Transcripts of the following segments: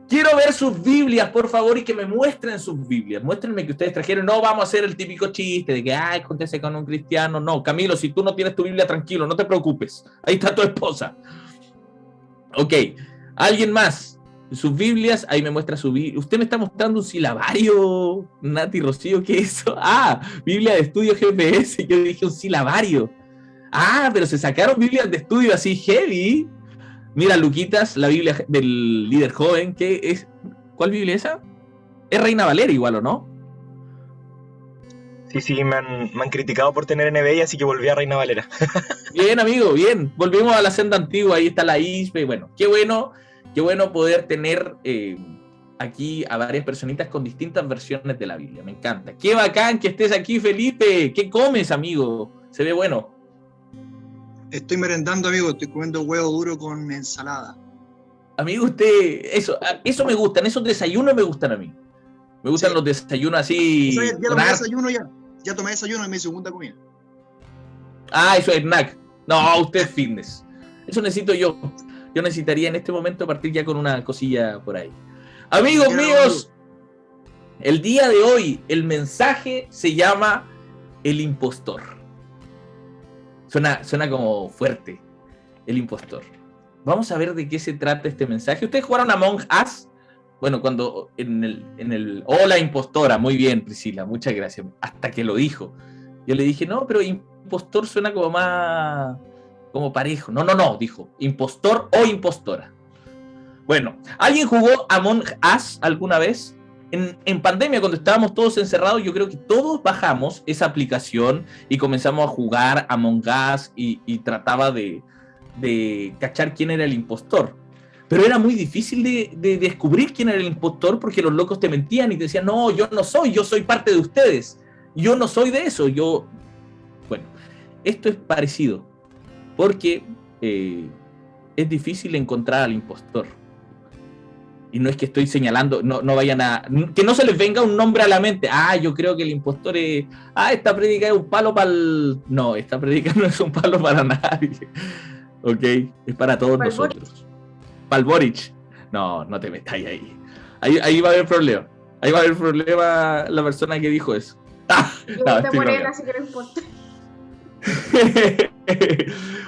Quiero ver sus Biblias, por favor, y que me muestren sus Biblias. Muéstrenme que ustedes trajeron. No vamos a hacer el típico chiste de que, ay, júntese con un cristiano. No, Camilo, si tú no tienes tu Biblia, tranquilo, no te preocupes. Ahí está tu esposa. Ok, ¿alguien más? Sus Biblias, ahí me muestra su Biblia. Usted me está mostrando un silabario, Nati Rocío, ¿qué es eso? Ah, Biblia de estudio GPS. Yo dije un silabario. Ah, pero se sacaron Biblias de estudio así heavy. Mira, Luquitas, la Biblia del líder joven, ¿qué es? ¿Cuál Biblia es esa? Es Reina Valera igual, ¿o no? Sí, me han criticado por tener NBI, así que volví a Reina Valera. Bien, amigo, bien. Volvimos a la senda antigua, ahí está la ISBE. Bueno, qué bueno poder tener aquí a varias personitas con distintas versiones de la Biblia. Me encanta. Qué bacán que estés aquí, Felipe. ¿Qué comes, amigo? Se ve bueno. Estoy merendando, amigo. Estoy comiendo huevo duro con ensalada. Amigo, usted, eso me gustan, esos desayunos me gustan a mí. Me gustan los desayunos así. Ya tomé desayuno ya. Ya tomé desayuno en mi segunda comida. Ah, eso es snack. No, usted es fitness. Eso necesito yo. Yo necesitaría en este momento partir ya con una cosilla por ahí. Amigos míos, el día de hoy el mensaje se llama El Impostor. Suena como fuerte. El Impostor. Vamos a ver de qué se trata este mensaje. ¿Ustedes jugaron Among Us? Bueno, cuando en el hola impostora, muy bien, Priscila, muchas gracias. Hasta que lo dijo. Yo le dije, no, pero impostor suena como más como parejo. No, dijo, impostor o impostora. Bueno, ¿alguien jugó Among Us alguna vez? En pandemia, cuando estábamos todos encerrados, yo creo que todos bajamos esa aplicación y comenzamos a jugar Among Us y trataba de cachar quién era el impostor. Pero era muy difícil de descubrir quién era el impostor porque los locos te mentían y te decían, no, yo no soy, yo soy parte de ustedes. Yo no soy de eso, Bueno, esto es parecido porque es difícil encontrar al impostor. Y no es que estoy señalando, no vayan a... Que no se les venga un nombre a la mente. Ah, yo creo que el impostor es... Ah, esta prédica es un palo para el... No, esta prédica no es un palo para nadie. Ok, es para todos nosotros. Palborich. No te metas ahí. Ahí va a haber problema. Ahí va a haber problema la persona que dijo eso. Yo te morena si quieres impostor.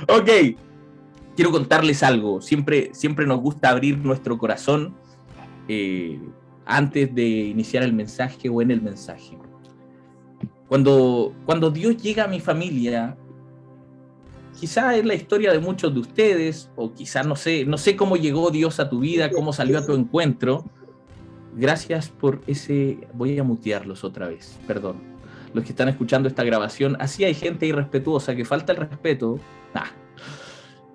Ok, quiero contarles algo. Siempre nos gusta abrir nuestro corazón antes de iniciar el mensaje o en el mensaje. Cuando Dios llega a mi familia, quizá es la historia de muchos de ustedes, o quizá no sé cómo llegó Dios a tu vida, cómo salió a tu encuentro. Gracias por ese... Voy a mutearlos otra vez, perdón. Los que están escuchando esta grabación, así hay gente irrespetuosa que falta el respeto.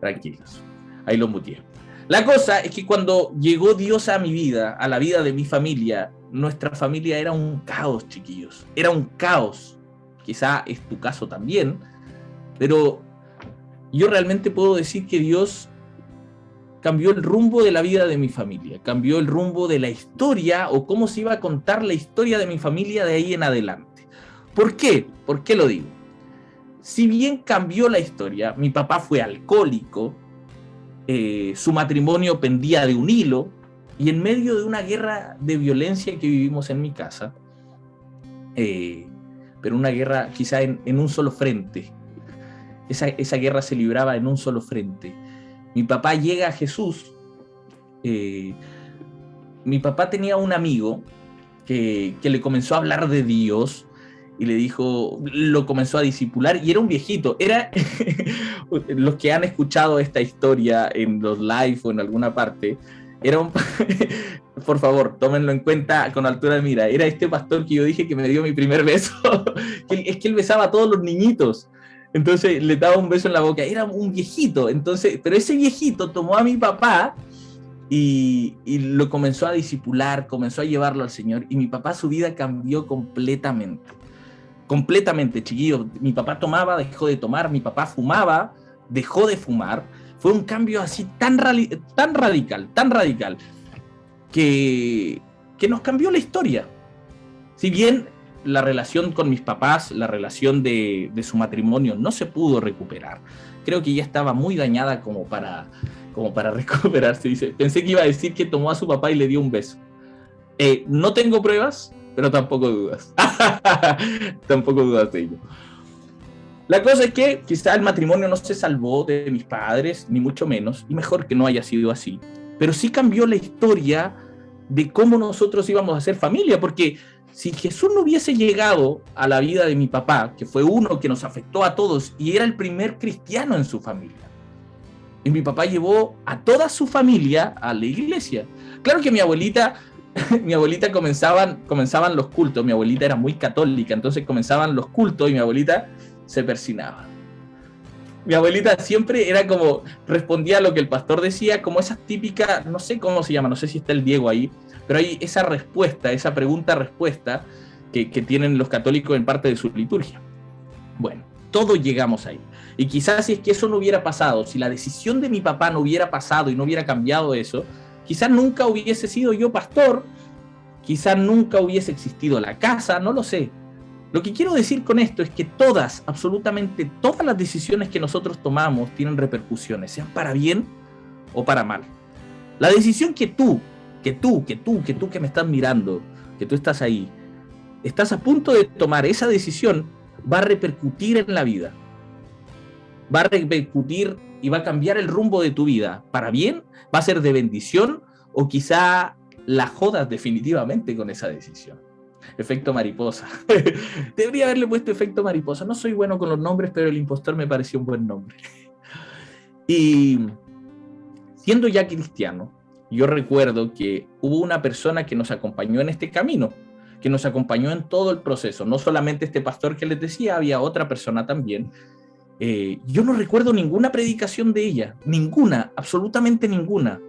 Tranquilos, ahí los muteé. La cosa es que cuando llegó Dios a mi vida, a la vida de mi familia, nuestra familia era un caos, chiquillos. Era un caos. Quizá es tu caso también, pero yo realmente puedo decir que Dios cambió el rumbo de la vida de mi familia, cambió el rumbo de la historia o cómo se iba a contar la historia de mi familia de ahí en adelante. ¿Por qué? ¿Por qué lo digo? Si bien cambió la historia, mi papá fue alcohólico, su matrimonio pendía de un hilo, y en medio de una guerra de violencia que vivimos en mi casa, pero una guerra quizá en un solo frente, esa guerra se libraba en un solo frente. Mi papá llega a Jesús. Mi papá tenía un amigo que le comenzó a hablar de Dios y le dijo, lo comenzó a discipular, y era un viejito. Era los que han escuchado esta historia en los live o en alguna parte, por favor, tómenlo en cuenta con altura de mira. Era este pastor que yo dije que me dio mi primer beso. Es que él besaba a todos los niñitos. Entonces le daba un beso en la boca. Era un viejito. Entonces, pero ese viejito tomó a mi papá y lo comenzó a discipular, comenzó a llevarlo al Señor. Y mi papá, su vida cambió completamente. Completamente, chiquillos. Mi papá tomaba, dejó de tomar. Mi papá fumaba, dejó de fumar. Fue un cambio así tan radical, que nos cambió la historia. Si bien la relación con mis papás, la relación de su matrimonio no se pudo recuperar, creo que ya estaba muy dañada como para como para recuperarse, dice, pensé que iba a decir que tomó a su papá y le dio un beso. No tengo pruebas, pero tampoco dudas. Tampoco dudas de ello. La cosa es que quizá el matrimonio no se salvó de mis padres, ni mucho menos, y mejor que no haya sido así. Pero sí cambió la historia de cómo nosotros íbamos a ser familia, porque si Jesús no hubiese llegado a la vida de mi papá, que fue uno que nos afectó a todos y era el primer cristiano en su familia, y mi papá llevó a toda su familia a la iglesia. Claro que mi abuelita comenzaban los cultos, mi abuelita era muy católica, entonces comenzaban los cultos y mi abuelita se persinaba. Mi abuelita siempre era como, respondía a lo que el pastor decía, como esas típicas, no sé cómo se llama, no sé si está el Diego ahí, pero hay esa respuesta, esa pregunta-respuesta que tienen los católicos en parte de su liturgia. Bueno, todos llegamos ahí. Y quizás si es que eso no hubiera pasado, si la decisión de mi papá no hubiera pasado y no hubiera cambiado eso, quizás nunca hubiese sido yo pastor, quizás nunca hubiese existido la casa, no lo sé. Lo que quiero decir con esto es que absolutamente todas las decisiones que nosotros tomamos tienen repercusiones, sean para bien o para mal. La decisión que tú que me estás mirando, que tú estás ahí, estás a punto de tomar, esa decisión va a repercutir en la vida. Va a repercutir y va a cambiar el rumbo de tu vida. Para bien, va a ser de bendición o quizá la jodas definitivamente con esa decisión. Efecto mariposa. Debería haberle puesto efecto mariposa. No soy bueno con los nombres, pero el impostor me pareció un buen nombre. Y siendo ya cristiano, yo recuerdo que hubo una persona que nos acompañó en este camino, que nos acompañó en todo el proceso. No solamente este pastor que les decía, había otra persona también. Yo no recuerdo ninguna predicación de ella, ninguna, absolutamente ninguna.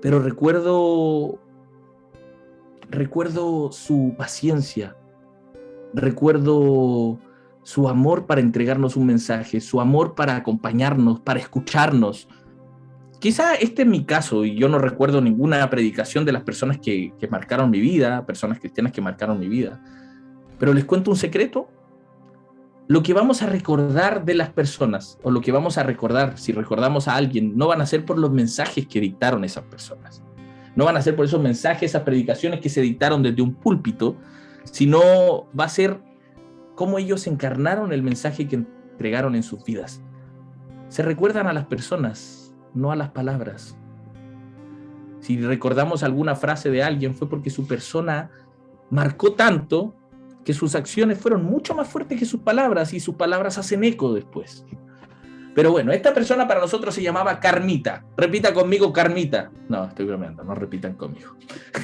Pero recuerdo su paciencia, recuerdo su amor para entregarnos un mensaje, su amor para acompañarnos, para escucharnos. Quizá este es mi caso y yo no recuerdo ninguna predicación de las personas que marcaron mi vida, personas cristianas que marcaron mi vida. Pero les cuento un secreto. Lo que vamos a recordar de las personas, o lo que vamos a recordar si recordamos a alguien, no van a ser por los mensajes que dictaron esas personas. No van a ser por esos mensajes, esas predicaciones que se dictaron desde un púlpito, sino va a ser cómo ellos encarnaron el mensaje que entregaron en sus vidas. Se recuerdan a las personas, no a las palabras. Si recordamos alguna frase de alguien, fue porque su persona marcó tanto que sus acciones fueron mucho más fuertes que sus palabras, y sus palabras hacen eco después. Pero bueno, esta persona para nosotros se llamaba Carmita. Repita conmigo, Carmita. No, estoy bromeando, no repitan conmigo.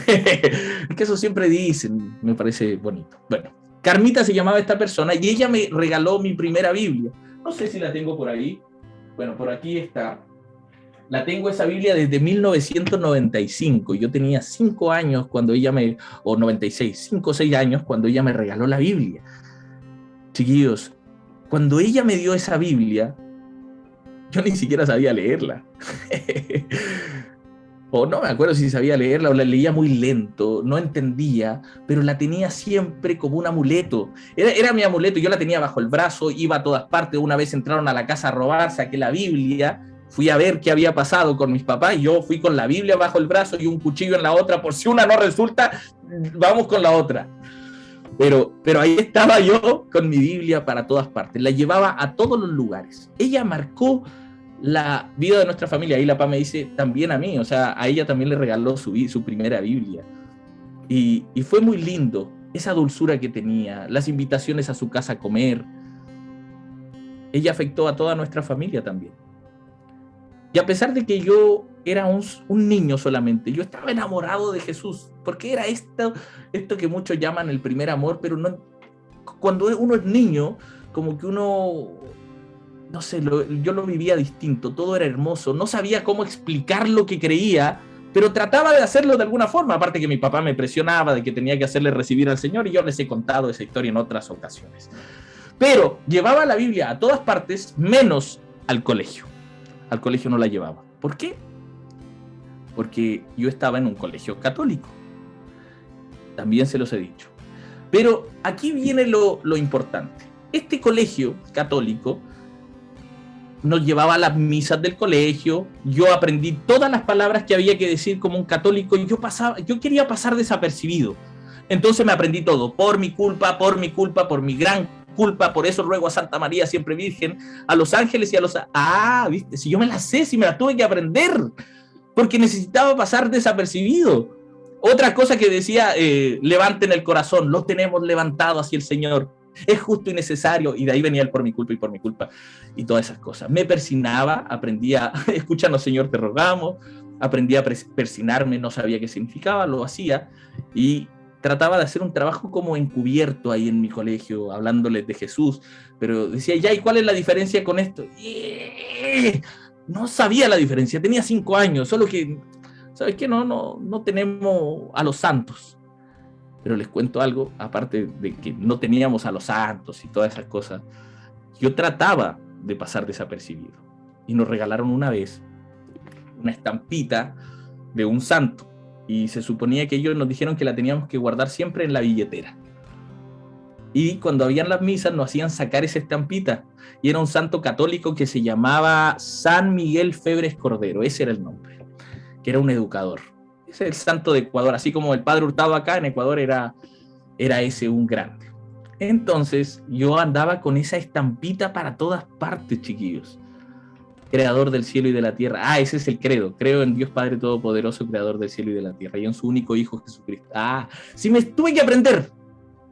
Es que eso siempre dicen, me parece bonito. Bueno, Carmita se llamaba esta persona y ella me regaló mi primera Biblia. No sé si la tengo por ahí. Bueno, por aquí está. La tengo esa Biblia desde 1995. Yo tenía 5 años cuando ella o 96, 5 o 6 años cuando ella me regaló la Biblia. Chiquillos, cuando ella me dio esa Biblia, yo ni siquiera sabía leerla. O no me acuerdo si sabía leerla o la leía muy lento, no entendía, pero la tenía siempre como un amuleto. Era mi amuleto, yo la tenía bajo el brazo, iba a todas partes. Una vez entraron a la casa a robar, saqué la Biblia, fui a ver qué había pasado con mis papás, y yo fui con la Biblia bajo el brazo y un cuchillo en la otra, por si una no resulta, vamos con la otra. Pero ahí estaba yo con mi Biblia para todas partes, la llevaba a todos los lugares. Ella marcó la vida de nuestra familia. Ahí la PA me dice, también a mí, o sea, a ella también le regaló su primera Biblia. Y fue muy lindo, esa dulzura que tenía, las invitaciones a su casa a comer. Ella afectó a toda nuestra familia también. Y a pesar de que yo era un niño solamente, yo estaba enamorado de Jesús, porque era esto que muchos llaman el primer amor, pero no, cuando uno es niño, como que uno, no sé, yo lo vivía distinto, todo era hermoso, no sabía cómo explicar lo que creía, pero trataba de hacerlo de alguna forma, aparte que mi papá me presionaba de que tenía que hacerle recibir al Señor, y yo les he contado esa historia en otras ocasiones. Pero llevaba la Biblia a todas partes, menos al colegio. Al colegio no la llevaba. ¿Por qué? Porque yo estaba en un colegio católico. También se los he dicho. Pero aquí viene lo importante. Este colegio católico nos llevaba a las misas del colegio, yo aprendí todas las palabras que había que decir como un católico y yo quería pasar desapercibido. Entonces me aprendí todo, por mi culpa, por mi gran culpa, por eso ruego a Santa María, siempre Virgen, a los ángeles y a los... viste, si yo me las sé, si me las tuve que aprender, porque necesitaba pasar desapercibido. Otra cosa que decía, levanten el corazón, lo tenemos levantado hacia el Señor, es justo y necesario, y de ahí venía el por mi culpa, y todas esas cosas. Me persinaba, aprendía, escúchanos Señor, te rogamos, aprendí a persinarme, no sabía qué significaba, lo hacía, y trataba de hacer un trabajo como encubierto ahí en mi colegio, hablándoles de Jesús, pero decía, ya, ¿y cuál es la diferencia con esto? No sabía la diferencia, tenía 5 años, solo que, ¿sabes qué? No tenemos a los santos. Pero les cuento algo, aparte de que no teníamos a los santos y todas esas cosas, yo trataba de pasar desapercibido. Y nos regalaron una vez una estampita de un santo. Y se suponía que ellos nos dijeron que la teníamos que guardar siempre en la billetera. Y cuando habían las misas nos hacían sacar esa estampita. Y era un santo católico que se llamaba San Miguel Febres Cordero, ese era el nombre, que era un educador. Ese es el santo de Ecuador, así como el Padre Hurtado acá en Ecuador era ese un grande. Entonces yo andaba con esa estampita para todas partes, chiquillos. Creador del cielo y de la tierra. Ese es el credo. Creo en Dios Padre Todopoderoso, creador del cielo y de la tierra, y en su único Hijo Jesucristo. Sí me tuve que aprender.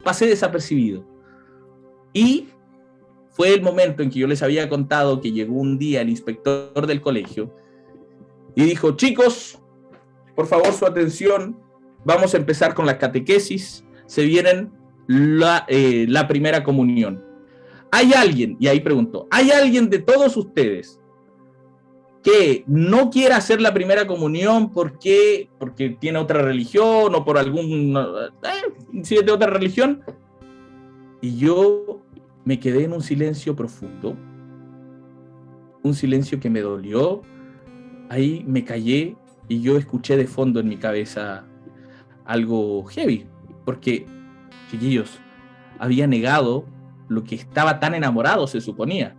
Pasé desapercibido. Y fue el momento en que yo les había contado que llegó un día el inspector del colegio y dijo, chicos, por favor su atención, vamos a empezar con la catequesis, se vienen la primera comunión. ¿Hay alguien, y ahí preguntó, ¿hay alguien de todos ustedes que no quiera hacer la primera comunión porque tiene otra religión o por algún... si es de otra religión? Y yo me quedé en un silencio profundo, un silencio que me dolió, ahí me callé y yo escuché de fondo en mi cabeza algo heavy, porque, chiquillos, había negado lo que estaba tan enamorado, se suponía.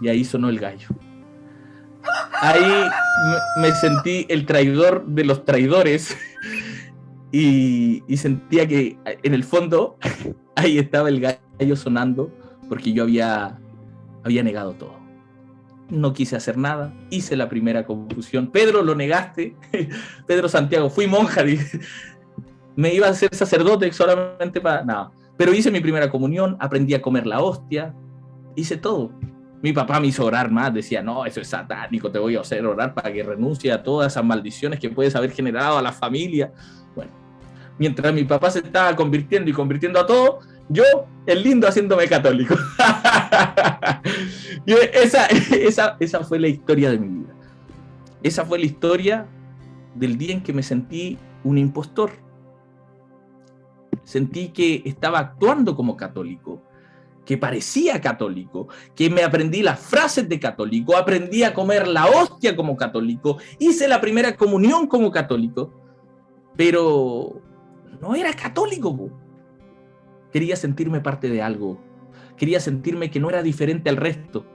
Y ahí sonó el gallo. Ahí me sentí el traidor de los traidores y sentía que en el fondo ahí estaba el gallo sonando porque yo había negado todo. No quise hacer nada, hice la primera confusión. Pedro, lo negaste. Pedro Santiago, fui monja. Me iba a ser sacerdote solamente para... No, pero hice mi primera comunión, aprendí a comer la hostia, hice todo. Mi papá me hizo orar más, decía, no, eso es satánico, te voy a hacer orar para que renuncie a todas esas maldiciones que puedes haber generado a la familia. Bueno, mientras mi papá se estaba convirtiendo a todo, yo, el lindo, haciéndome católico. Esa fue la historia de mi vida. Esa fue la historia del día en que me sentí un impostor. Sentí que estaba actuando como católico, que parecía católico, que me aprendí las frases de católico, aprendí a comer la hostia como católico, hice la primera comunión como católico, pero no era católico, po. Quería sentirme parte de algo, quería sentirme que no era diferente al resto.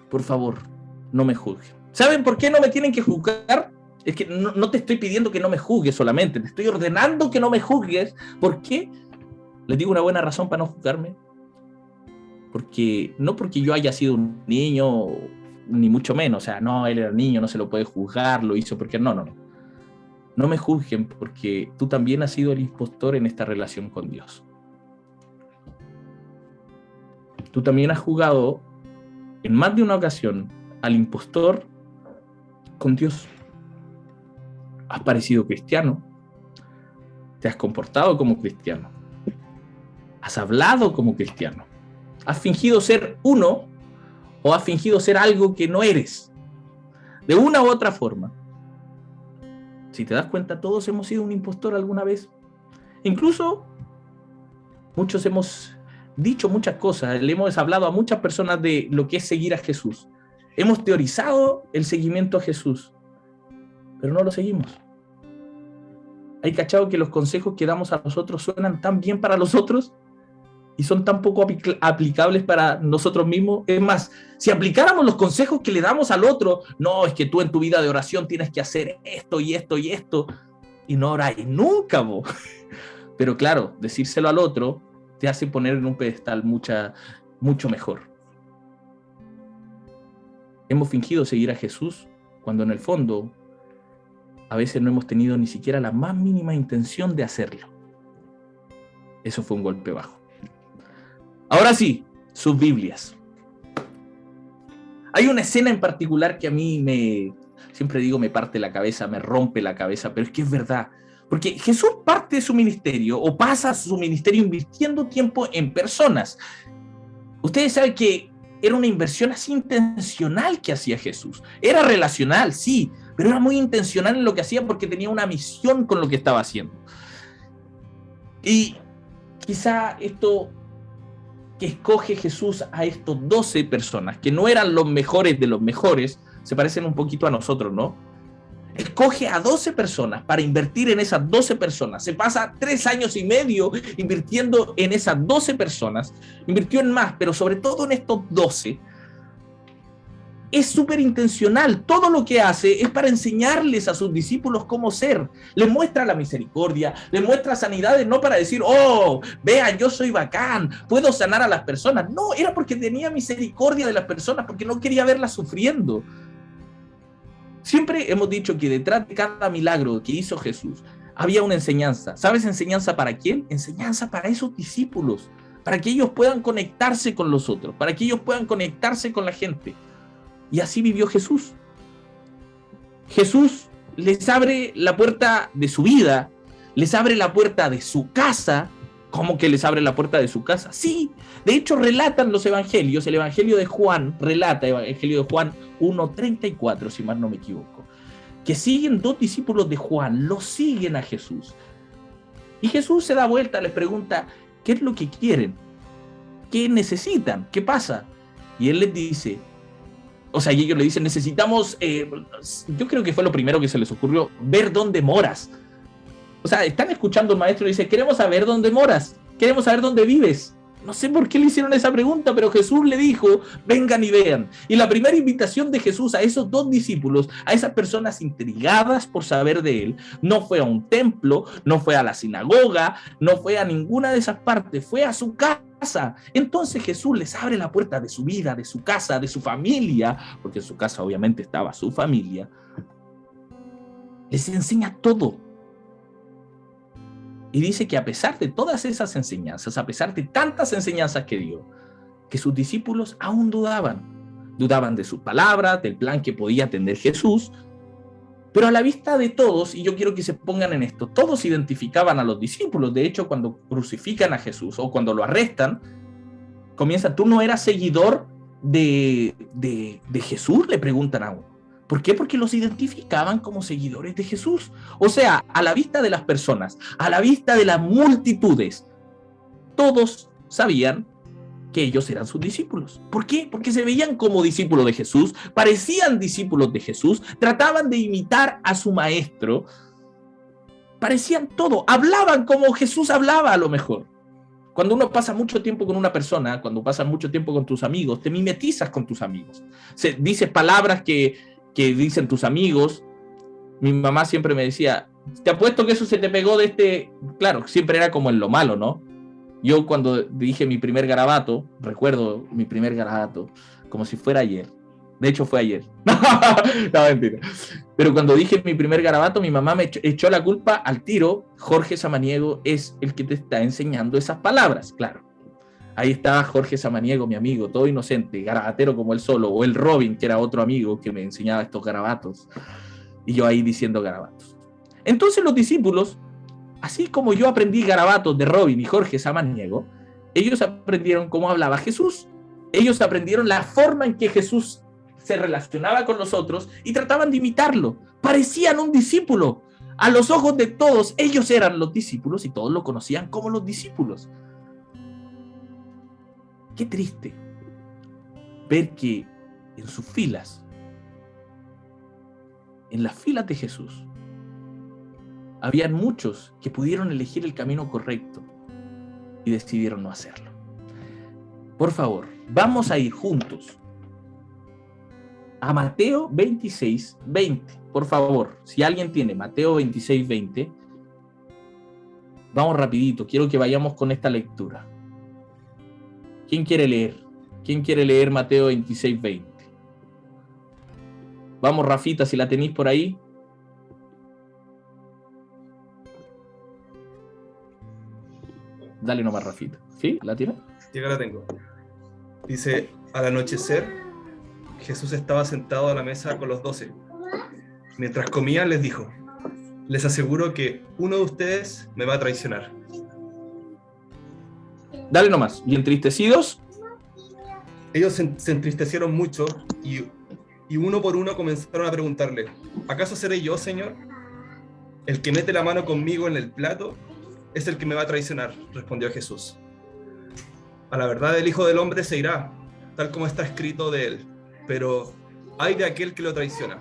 Por favor, no me juzguen. ¿Saben por qué no me tienen que juzgar? Es que no te estoy pidiendo que no me juzgues solamente, te estoy ordenando que no me juzgues. ¿Por qué? Les digo una buena razón para no juzgarme. No porque yo haya sido un niño, ni mucho menos, o sea, no, él era niño, no se lo puede juzgar, lo hizo porque no. No me juzguen porque tú también has sido el impostor en esta relación con Dios. Tú también has jugado en más de una ocasión al impostor con Dios. Has parecido cristiano, te has comportado como cristiano, has hablado como cristiano. Has fingido ser uno o has fingido ser algo que no eres. De una u otra forma. Si te das cuenta, todos hemos sido un impostor alguna vez. Incluso muchos hemos dicho muchas cosas. Le hemos hablado a muchas personas de lo que es seguir a Jesús. Hemos teorizado el seguimiento a Jesús, pero no lo seguimos. ¿Hay cachado que los consejos que damos a nosotros suenan tan bien para los otros? y son tan poco aplicables para nosotros mismos. Es más, si aplicáramos los consejos que le damos al otro, no, es que tú en tu vida de oración tienes que hacer esto y esto y esto, y no oráis nunca, vos. Pero claro, decírselo al otro te hace poner en un pedestal mucho mejor. Hemos fingido seguir a Jesús cuando en el fondo a veces no hemos tenido ni siquiera la más mínima intención de hacerlo. Eso fue un golpe bajo. Ahora sí, sus Biblias. Hay una escena en particular que a mí siempre digo, me parte la cabeza, me rompe la cabeza, pero es que es verdad. Porque Jesús parte de su ministerio o pasa su ministerio invirtiendo tiempo en personas. Ustedes saben que era una inversión así intencional que hacía Jesús. Era relacional, sí, pero era muy intencional en lo que hacía porque tenía una misión con lo que estaba haciendo. Y quizá esto que escoge Jesús a estos 12 personas, que no eran los mejores de los mejores, se parecen un poquito a nosotros, ¿no? Escoge a 12 personas para invertir en esas 12 personas. Se pasa 3 años y medio invirtiendo en esas 12 personas. Invirtió en más, pero sobre todo en estos 12. Es súper intencional. Todo lo que hace es para enseñarles a sus discípulos cómo ser. Les muestra la misericordia, les muestra sanidades, no para decir, oh, vean, yo soy bacán, puedo sanar a las personas. No, era porque tenía misericordia de las personas, porque no quería verlas sufriendo. Siempre hemos dicho que detrás de cada milagro que hizo Jesús había una enseñanza. ¿Sabes enseñanza para quién? Enseñanza para esos discípulos, para que ellos puedan conectarse con los otros, para que ellos puedan conectarse con la gente. Y así vivió Jesús. Jesús les abre la puerta de su vida, les abre la puerta de su casa. ¿Cómo que les abre la puerta de su casa? Sí, de hecho relatan los evangelios. El evangelio de Juan relata, el evangelio de Juan 1:34, si mal no me equivoco, que siguen 2 discípulos de Juan, lo siguen a Jesús. Y Jesús se da vuelta, les pregunta, ¿qué es lo que quieren? ¿Qué necesitan? ¿Qué pasa? Y él les dice, y ellos le dicen, necesitamos, yo creo que fue lo primero que se les ocurrió, ver dónde moras. Están escuchando al maestro y dice, queremos saber dónde moras, queremos saber dónde vives. No sé por qué le hicieron esa pregunta, pero Jesús le dijo, vengan y vean. Y la primera invitación de Jesús a esos 2 discípulos, a esas personas intrigadas por saber de él, no fue a un templo, no fue a la sinagoga, no fue a ninguna de esas partes, fue a su casa. Entonces Jesús les abre la puerta de su vida, de su casa, de su familia, porque en su casa obviamente estaba su familia. Les enseña todo. Y dice que a pesar de todas esas enseñanzas, a pesar de tantas enseñanzas que dio, que sus discípulos aún dudaban. Dudaban de sus palabras, del plan que podía atender Jesús. Pero a la vista de todos, y yo quiero que se pongan en esto, todos identificaban a los discípulos. De hecho, cuando crucifican a Jesús o cuando lo arrestan, comienza, ¿tú no eras seguidor de Jesús? Le preguntan a uno. ¿Por qué? Porque los identificaban como seguidores de Jesús. O sea, a la vista de las personas, a la vista de las multitudes, todos sabían que ellos eran sus discípulos. ¿Por qué? Porque se veían como discípulos de Jesús, parecían discípulos de Jesús, trataban de imitar a su maestro, parecían todo, hablaban como Jesús hablaba a lo mejor. Cuando uno pasa mucho tiempo con una persona, cuando pasas mucho tiempo con tus amigos, te mimetizas con tus amigos. Dices palabras que dicen tus amigos. Mi mamá siempre me decía, te apuesto que eso se te pegó de este... Claro, siempre era como en lo malo, ¿no? Yo cuando dije mi primer garabato, recuerdo mi primer garabato, como si fuera ayer. De hecho fue ayer. No, mentira. Pero cuando dije mi primer garabato, mi mamá me echó la culpa al tiro. Jorge Samaniego es el que te está enseñando esas palabras, claro. Ahí estaba Jorge Samaniego, mi amigo, todo inocente, garabatero como él solo, o el Robin, que era otro amigo que me enseñaba estos garabatos, y yo ahí diciendo garabatos. Entonces los discípulos, así como yo aprendí garabatos de Robin y Jorge Samaniego, ellos aprendieron cómo hablaba Jesús. Ellos aprendieron la forma en que Jesús se relacionaba con los otros y trataban de imitarlo. Parecían un discípulo. A los ojos de todos, ellos eran los discípulos y todos lo conocían como los discípulos. Qué triste ver que en sus filas, en las filas de Jesús, habían muchos que pudieron elegir el camino correcto y decidieron no hacerlo. Por favor, vamos a ir juntos a Mateo 26, 20. Por favor, si alguien tiene Mateo 26, 20, vamos rapidito, quiero que vayamos con esta lectura. ¿Quién quiere leer? ¿Quién quiere leer Mateo 26, 20? Vamos, Rafita, si la tenéis por ahí. Dale nomás, Rafita. ¿Sí? ¿La tiene? Sí, acá la tengo. Dice, al anochecer, Jesús estaba sentado a la mesa con los 12. Mientras comían, les dijo, les aseguro que uno de ustedes me va a traicionar. Dale nomás. ¿Y entristecidos? Ellos se entristecieron mucho y uno por uno comenzaron a preguntarle, ¿acaso seré yo, Señor? El que mete la mano conmigo en el plato es el que me va a traicionar, respondió Jesús. A la verdad el Hijo del Hombre se irá, tal como está escrito de él, pero ay de aquel que lo traiciona.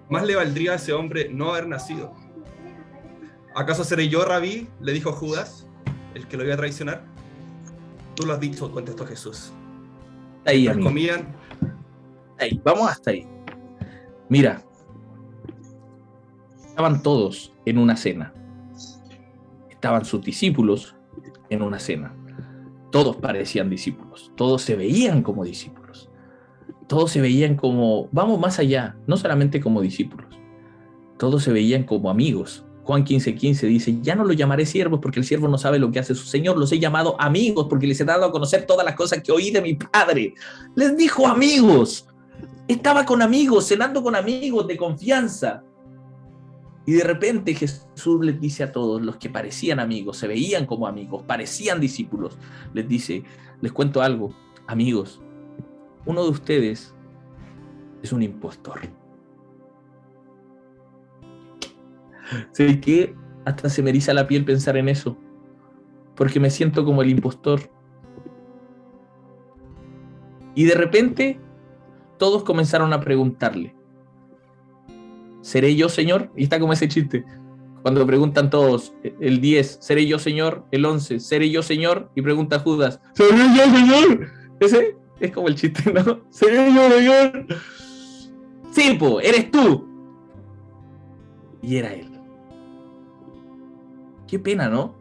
Más le valdría a ese hombre no haber nacido. ¿Acaso seré yo, Rabí? Le dijo Judas, el que lo iba a traicionar. Tú lo has dicho, contestó Jesús. Ahí, amigo. Comían. Ahí, vamos hasta ahí. Mira, estaban todos en una cena. Estaban sus discípulos en una cena. Todos parecían discípulos. Todos se veían como discípulos. Todos se veían como, vamos más allá, no solamente como discípulos. Todos se veían como amigos. Juan 15:15 dice, ya no los llamaré siervos porque el siervo no sabe lo que hace su señor, los he llamado amigos porque les he dado a conocer todas las cosas que oí de mi Padre. Les dijo amigos. Estaba con amigos, cenando con amigos de confianza. Y de repente Jesús les dice a todos los que parecían amigos, se veían como amigos, parecían discípulos, les dice, les cuento algo, amigos, uno de ustedes es un impostor. ¿Sabes qué? Hasta se me eriza la piel pensar en eso, porque me siento como el impostor. Y de repente todos comenzaron a preguntarle, ¿seré yo, Señor? Y está como ese chiste, cuando preguntan todos, el 10, ¿seré yo, Señor? El 11, ¿seré yo, Señor? Y pregunta Judas, ¿seré yo, Señor? Ese es como el chiste, ¿no? ¿Seré yo, Señor? Sí, po, eres tú. Y era él. Qué pena, ¿no?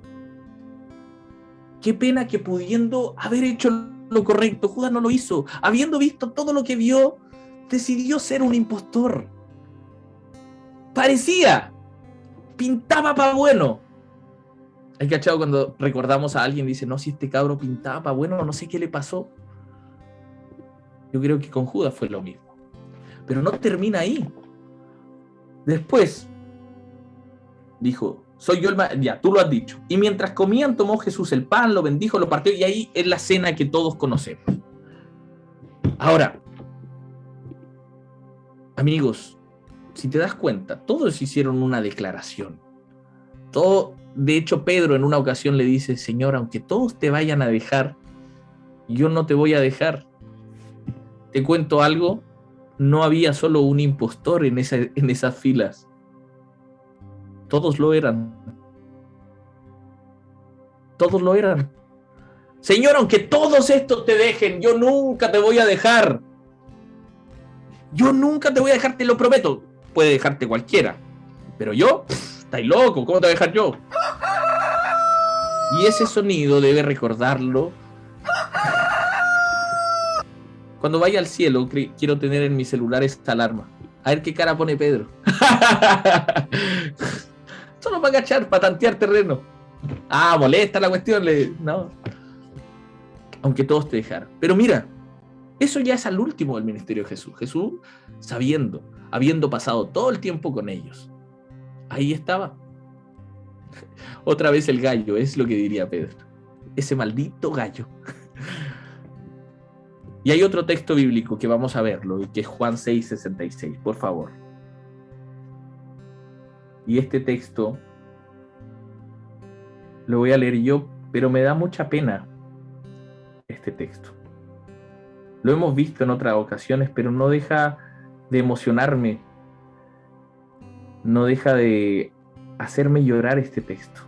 Qué pena que pudiendo haber hecho lo correcto, Judas no lo hizo. Habiendo visto todo lo que vio, decidió ser un impostor. Parecía, pintaba para bueno. ¿Hay cachado cuando recordamos a alguien y dice, no, si este cabro pintaba para bueno, no sé qué le pasó? Yo creo que con Judas fue lo mismo. Pero no termina ahí. Después dijo, soy yo el más... Ya, tú lo has dicho. Y mientras comían, tomó Jesús el pan, lo bendijo, lo partió, y ahí es la cena que todos conocemos. Ahora, amigos, si te das cuenta, todos hicieron una declaración. De hecho, Pedro en una ocasión le dice, Señor, aunque todos te vayan a dejar, yo no te voy a dejar. Te cuento algo, no había solo un impostor en esas filas. Todos lo eran. Todos lo eran. Señor, aunque todos estos te dejen, yo nunca te voy a dejar. Yo nunca te voy a dejar, te lo prometo. Puede dejarte cualquiera. Pero yo, estáis loco, ¿cómo te voy a dejar yo? Y ese sonido debe recordarlo. Cuando vaya al cielo, quiero tener en mi celular esta alarma. A ver qué cara pone Pedro. Solo para agachar, para tantear terreno. Ah, molesta la cuestión. No. Aunque todos te dejaran. Pero mira, eso ya es al último del ministerio de Jesús. Jesús, sabiendo, habiendo pasado todo el tiempo con ellos, ahí estaba. Otra vez el gallo, es lo que diría Pedro. Ese maldito gallo. Y hay otro texto bíblico que vamos a verlo, que es Juan 6:66, por favor. Y este texto lo voy a leer yo, pero me da mucha pena este texto. Lo hemos visto en otras ocasiones, pero no deja de emocionarme, no deja de hacerme llorar este texto.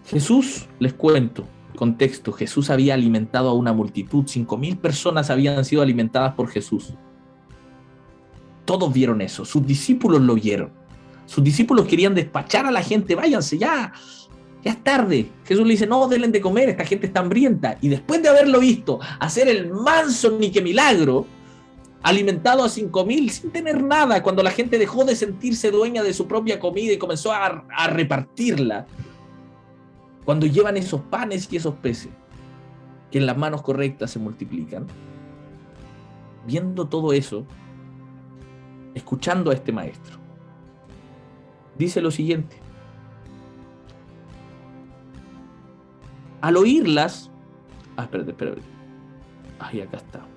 Jesús, les cuento, contexto, Jesús había alimentado a una multitud, 5.000 personas habían sido alimentadas por Jesús. Todos vieron eso, sus discípulos lo vieron. Sus discípulos querían despachar a la gente, váyanse ya es tarde. Jesús le dice, no, denle de comer, esta gente está hambrienta. Y después de haberlo visto hacer el manso ni que milagro, alimentado a 5.000 sin tener nada, cuando la gente dejó de sentirse dueña de su propia comida y comenzó a repartirla, cuando llevan esos panes y esos peces, que en las manos correctas se multiplican, viendo todo eso, escuchando a este maestro, dice lo siguiente: al oírlas, espérate. Ay, acá está.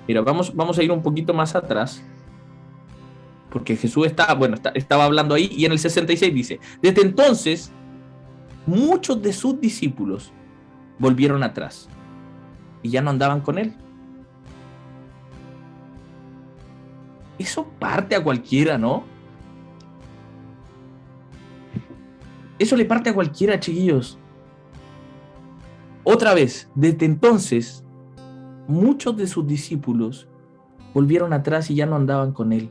Mira, vamos a ir un poquito más atrás, porque Jesús estaba hablando ahí, y en el 66 dice, desde entonces, muchos de sus discípulos volvieron atrás, y ya no andaban con él. Eso parte a cualquiera, ¿no? Eso le parte a cualquiera, chiquillos. Otra vez, desde entonces, muchos de sus discípulos volvieron atrás y ya no andaban con él.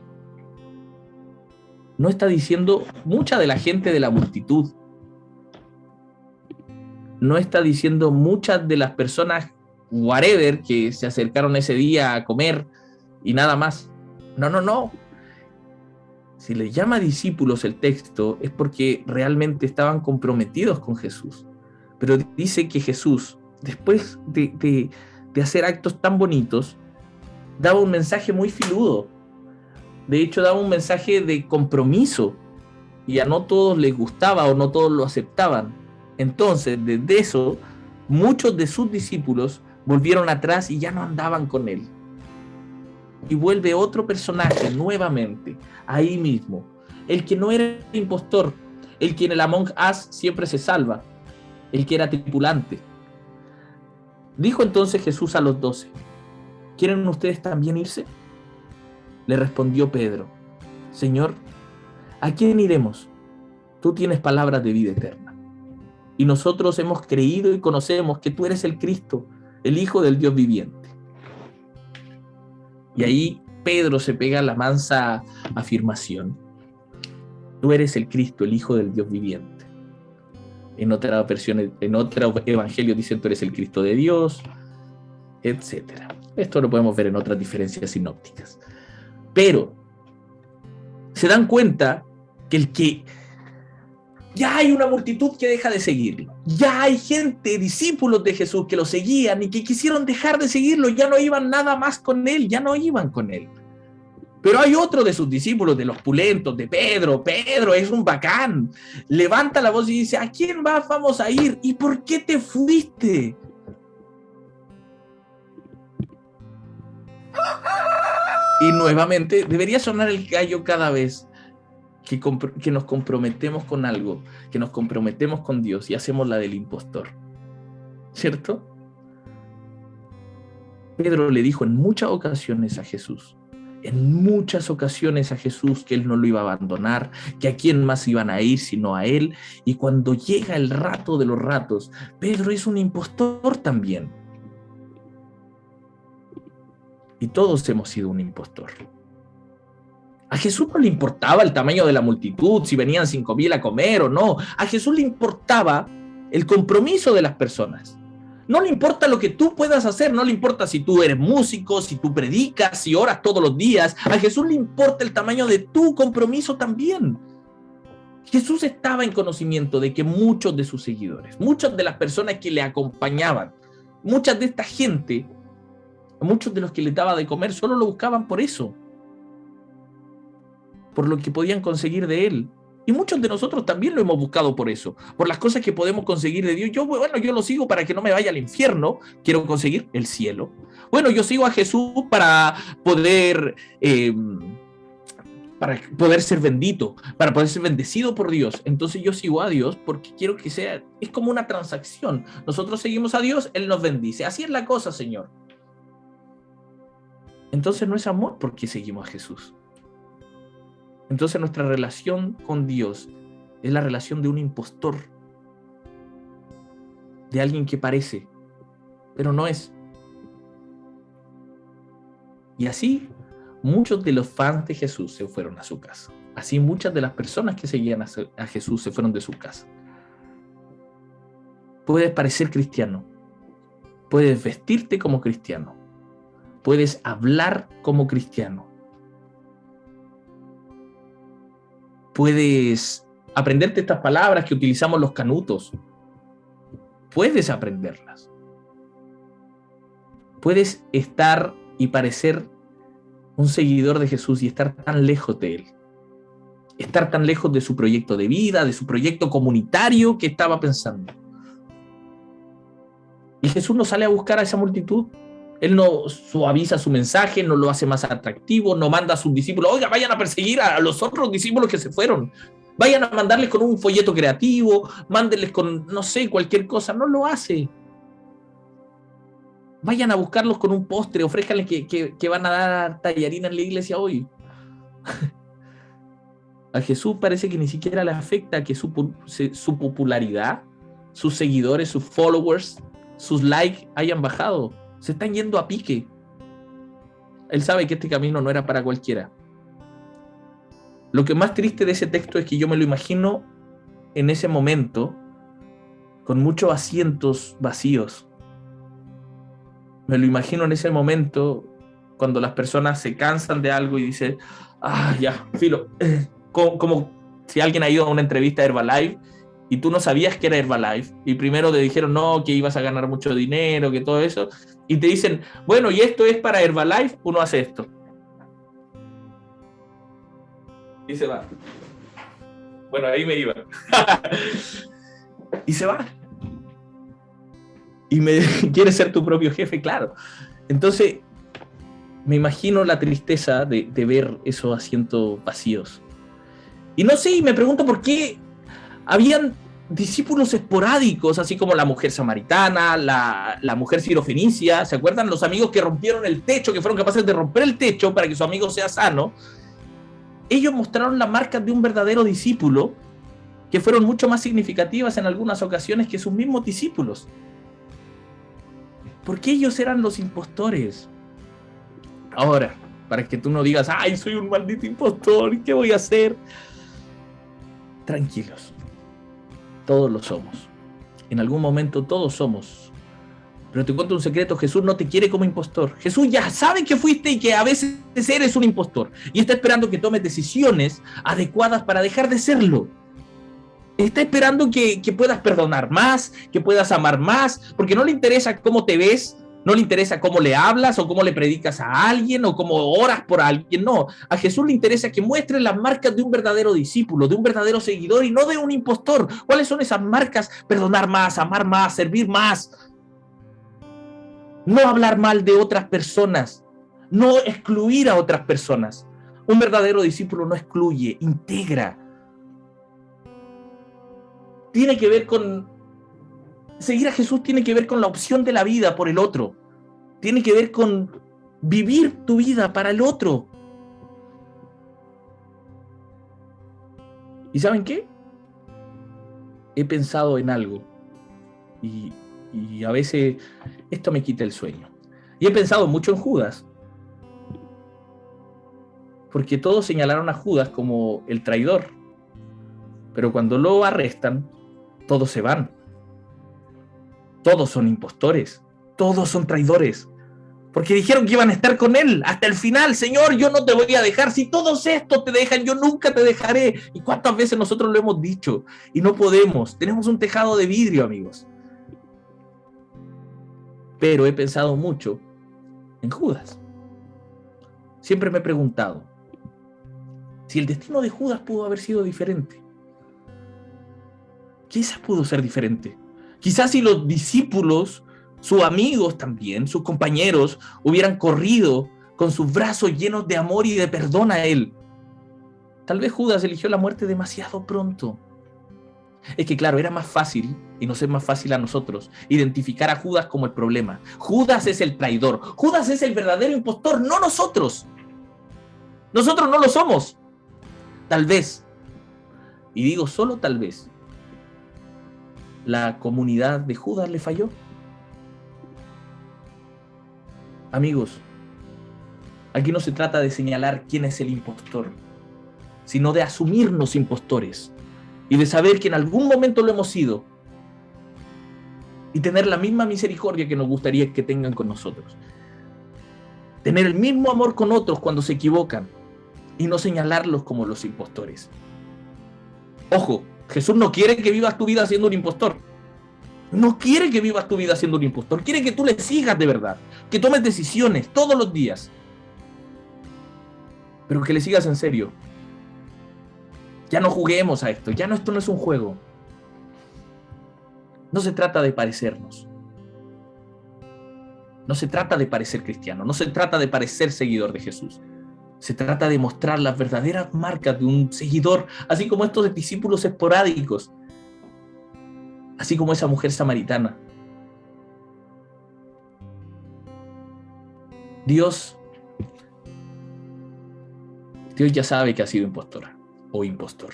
No está diciendo mucha de la gente de la multitud. No está diciendo muchas de las personas, whatever, que se acercaron ese día a comer y nada más. No. Si les llama discípulos el texto, es porque realmente estaban comprometidos con Jesús. Pero dice que Jesús, después de hacer actos tan bonitos, daba un mensaje muy filudo. De hecho, daba un mensaje de compromiso, y a no todos les gustaba o no todos lo aceptaban. Entonces, desde eso, muchos de sus discípulos volvieron atrás y ya no andaban con él. Y vuelve otro personaje nuevamente, ahí mismo, el que no era impostor, el que en el Among Us siempre se salva, el que era tripulante. Dijo entonces Jesús a los 12, ¿quieren ustedes también irse? Le respondió Pedro, Señor, ¿a quién iremos? Tú tienes palabras de vida eterna, y nosotros hemos creído y conocemos que tú eres el Cristo, el Hijo del Dios viviente. Y ahí Pedro se pega la mansa afirmación: tú eres el Cristo, el Hijo del Dios viviente. En otra versión, en otro evangelio dicen tú eres el Cristo de Dios, etc. Esto lo podemos ver en otras diferencias sinópticas. Pero se dan cuenta que ya hay una multitud que deja de seguirlo. Ya hay gente, discípulos de Jesús, que lo seguían y que quisieron dejar de seguirlo. Ya no iban nada más con él, ya no iban con él. Pero hay otro de sus discípulos, de los pulentos, de Pedro. Pedro es un bacán. Levanta la voz y dice, ¿a quién más vamos a ir? ¿Y por qué te fuiste? Y nuevamente, debería sonar el gallo cada vez que nos comprometemos con algo, que nos comprometemos con Dios y hacemos la del impostor. ¿Cierto? Pedro le dijo en muchas ocasiones a Jesús, que él no lo iba a abandonar, que a quién más iban a ir sino a él. Y cuando llega el rato de los ratos, Pedro es un impostor también. Y todos hemos sido un impostor. A Jesús no le importaba el tamaño de la multitud, si venían 5.000 a comer o no. A Jesús le importaba el compromiso de las personas. No le importa lo que tú puedas hacer, no le importa si tú eres músico, si tú predicas, si oras todos los días. A Jesús le importa el tamaño de tu compromiso también. Jesús estaba en conocimiento de que muchos de sus seguidores, muchas de las personas que le acompañaban, muchas de esta gente, muchos de los que le daba de comer, solo lo buscaban por eso, por lo que podían conseguir de él. Y muchos de nosotros también lo hemos buscado por eso, por las cosas que podemos conseguir de Dios. Yo lo sigo para que no me vaya al infierno, quiero conseguir el cielo. Bueno, yo sigo a Jesús para poder ser bendito, para poder ser bendecido por Dios. Entonces yo sigo a Dios porque quiero que sea, es como una transacción. Nosotros seguimos a Dios, Él nos bendice. Así es la cosa, Señor. Entonces no es amor porque seguimos a Jesús. Entonces nuestra relación con Dios es la relación de un impostor. de alguien que parece, pero no es. Y así, muchos de los fans de Jesús se fueron a su casa. Así muchas de las personas que seguían a Jesús se fueron de su casa. Puedes parecer cristiano, puedes vestirte como cristiano, puedes hablar como cristiano, puedes aprenderte estas palabras que utilizamos los canutos, puedes aprenderlas, puedes estar y parecer un seguidor de Jesús y estar tan lejos de Él, estar tan lejos de su proyecto de vida, de su proyecto comunitario que estaba pensando. Y Jesús no sale a buscar a esa multitud. Él no suaviza su mensaje, no lo hace más atractivo, no manda a sus discípulos, oiga, vayan a perseguir a los otros discípulos que se fueron. Vayan a mandarles con un folleto creativo, mándenles con, no sé, cualquier cosa. No lo hace. Vayan a buscarlos con un postre, ofrézcanles que van a dar tallarín en la iglesia hoy. A Jesús parece que ni siquiera le afecta que su popularidad, sus seguidores, sus followers, sus likes hayan bajado. Se están yendo a pique. Él sabe que este camino no era para cualquiera. Lo que más triste de ese texto es que yo me lo imagino en ese momento con muchos asientos vacíos. Me lo imagino en ese momento cuando las personas se cansan de algo y dicen, ya, filo. Como si alguien ha ido a una entrevista a Herbalife y tú no sabías que era Herbalife, y primero te dijeron no, que ibas a ganar mucho dinero, que todo eso, y te dicen, bueno, y esto es para Herbalife, uno hace esto. Y se va. Bueno, ahí me iba. Y se va. Y quieres ser tu propio jefe, claro. Entonces, me imagino la tristeza de ver esos asientos vacíos. Y no sé, y me pregunto por qué habían discípulos esporádicos, así como la mujer samaritana, la mujer sirofenicia. ¿Se acuerdan? Los amigos que rompieron el techo, que fueron capaces de romper el techo para que su amigo sea sano. Ellos mostraron las marcas de un verdadero discípulo, que fueron mucho más significativas en algunas ocasiones que sus mismos discípulos. Porque ellos eran los impostores. Ahora, para que tú no digas, ay, soy un maldito impostor, ¿qué voy a hacer? Tranquilos. Todos lo somos. En algún momento todos somos. Pero te cuento un secreto, Jesús no te quiere como impostor. Jesús ya sabe que fuiste y que a veces eres un impostor. Y está esperando que tomes decisiones adecuadas para dejar de serlo. Está esperando que puedas perdonar más, que puedas amar más, porque no le interesa cómo te ves, no le interesa cómo le hablas o cómo le predicas a alguien o cómo oras por alguien. No, a Jesús le interesa que muestres las marcas de un verdadero discípulo, de un verdadero seguidor y no de un impostor. ¿Cuáles son esas marcas? Perdonar más, amar más, servir más. No hablar mal de otras personas, no excluir a otras personas. Un verdadero discípulo no excluye, integra. Tiene que ver con... Seguir a Jesús tiene que ver con la opción de la vida por el otro. Tiene que ver con vivir tu vida para el otro. ¿Y saben qué? He pensado en algo y a veces esto me quita el sueño. Y he pensado mucho en Judas. Porque todos señalaron a Judas como el traidor. Pero cuando lo arrestan, todos se van. Todos son impostores. Todos son traidores. Porque dijeron que iban a estar con él hasta el final. Señor, yo no te voy a dejar. Si todos estos te dejan, yo nunca te dejaré. ¿Y cuántas veces nosotros lo hemos dicho? Y no podemos. Tenemos un tejado de vidrio, amigos. Pero he pensado mucho en Judas. Siempre me he preguntado si el destino de Judas pudo haber sido diferente. Quizás pudo ser diferente. Quizás si los discípulos, sus amigos también, sus compañeros, hubieran corrido con sus brazos llenos de amor y de perdón a él. Tal vez Judas eligió la muerte demasiado pronto. Es que claro, era más fácil, y nos es más fácil a nosotros, identificar a Judas como el problema. Judas es el traidor. Judas es el verdadero impostor, no nosotros. Nosotros no lo somos. Tal vez, y digo solo tal vez, la comunidad de Judas le falló. Amigos, aquí no se trata de señalar quién es el impostor, sino de asumirnos impostores y de saber que en algún momento lo hemos sido y tener la misma misericordia que nos gustaría que tengan con nosotros. Tener el mismo amor con otros cuando se equivocan y no señalarlos como los impostores. Ojo, Jesús no quiere que vivas tu vida siendo un impostor. No quiere que vivas tu vida siendo un impostor. Quiere que tú le sigas de verdad, que tomes decisiones todos los días, pero que le sigas en serio. Ya no juguemos a esto, esto no es un juego. No se trata de parecernos. No se trata de parecer cristiano, no se trata de parecer seguidor de Jesús. Se trata de mostrar las verdaderas marcas de un seguidor, así como estos discípulos esporádicos, así como esa mujer samaritana. Dios ya sabe que ha sido impostora o impostor.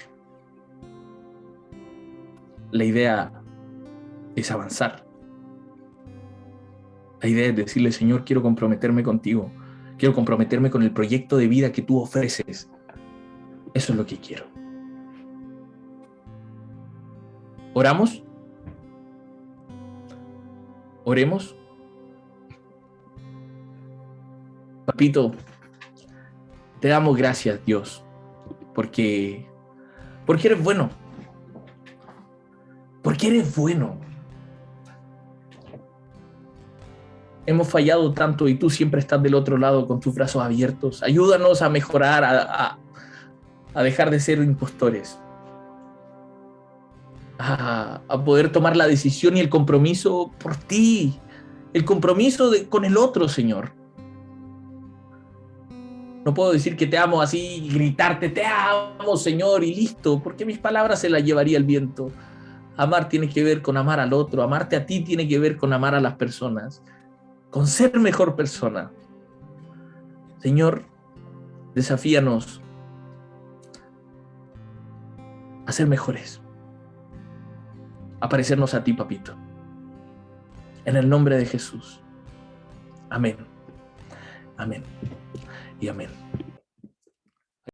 La idea es avanzar. La idea es decirle, Señor, quiero comprometerme contigo. Quiero comprometerme con el proyecto de vida que tú ofreces. Eso es lo que quiero. ¿Oramos? ¿Oremos? Papito, te damos gracias, Dios, porque eres bueno. Porque eres bueno. Hemos fallado tanto y tú siempre estás del otro lado con tus brazos abiertos. Ayúdanos a mejorar, a dejar de ser impostores. A poder tomar la decisión y el compromiso por ti. El compromiso con el otro, Señor. No puedo decir que te amo así y gritarte, te amo, Señor, y listo, porque mis palabras se las llevaría el viento. Amar tiene que ver con amar al otro. Amarte a ti tiene que ver con amar a las personas, con ser mejor persona. Señor, desafíanos a ser mejores, a parecernos a ti, papito. En el nombre de Jesús. Amén. Amén. Y amén.